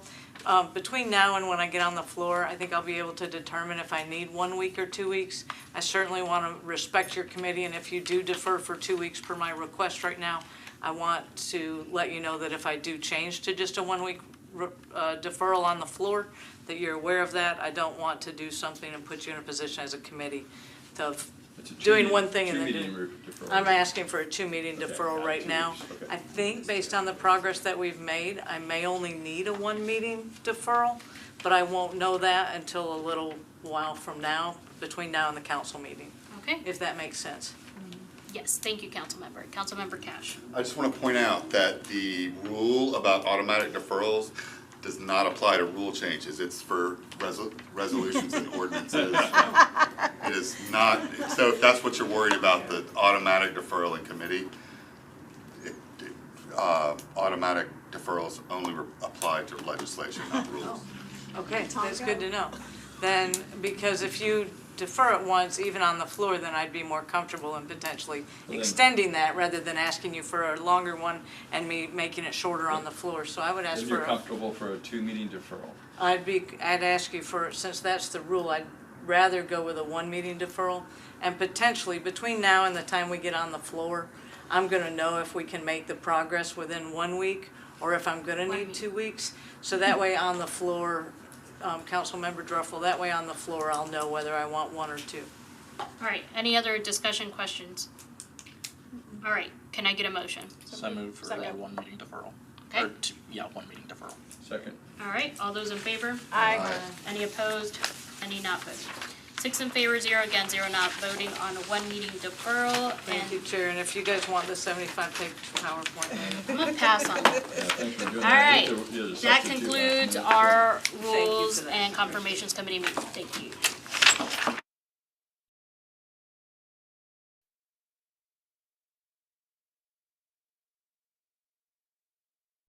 between now and when I get on the floor, I think I'll be able to determine if I need 1 week or 2 weeks. I certainly want to respect your committee, and if you do defer for 2 weeks per my request right now, I want to let you know that if I do change to just a 1 week deferral on the floor, that you're aware of that. I don't want to do something and put you in a position as a committee of doing one thing and then doing. I'm asking for a 2-meeting deferral right now. Okay. I think based on the progress that we've made, I may only need a 1-meeting deferral, but I won't know that until a little while from now, between now and the council meeting. Okay. If that makes sense. Yes, thank you, Councilmember. Councilmember Cash. I just want to point out that the rule about automatic deferrals does not apply to rule changes. It's for resolutions and ordinances. It is not, so if that's what you're worried about, the automatic deferral in committee, automatic deferrals only apply to legislation, not rules. Okay, that's good to know. Then, because if you defer it once, even on the floor, then I'd be more comfortable in potentially extending that rather than asking you for a longer one and me making it shorter on the floor. So I would ask Then for. you're comfortable for a 2-meeting deferral? I'd ask you for, since that's the rule, I'd rather go with a 1-meeting deferral. And potentially, between now and the time we get on the floor, I'm gonna know if we can make the progress within 1 week or if I'm gonna need 2 weeks. So that way on the floor, Councilmember Druffel, that way on the floor, I'll know whether I want 1 or 2. All right, any other discussion questions? All right, can I get a motion? So I move for a Second. 1-meeting deferral. Okay. Or 1-meeting deferral. Second. All right, all those in favor? Aye. Any opposed? Any not voting? 6 in favor, 0 against, 0 not voting on a 1-meeting deferral. Thank you, Chair, and if you guys want the 75-page PowerPoint. I'm gonna pass on that. Thanks for doing All that. right, You're the that substitute. concludes our you Rules for that. and Confirmations Committee meeting. Thank you.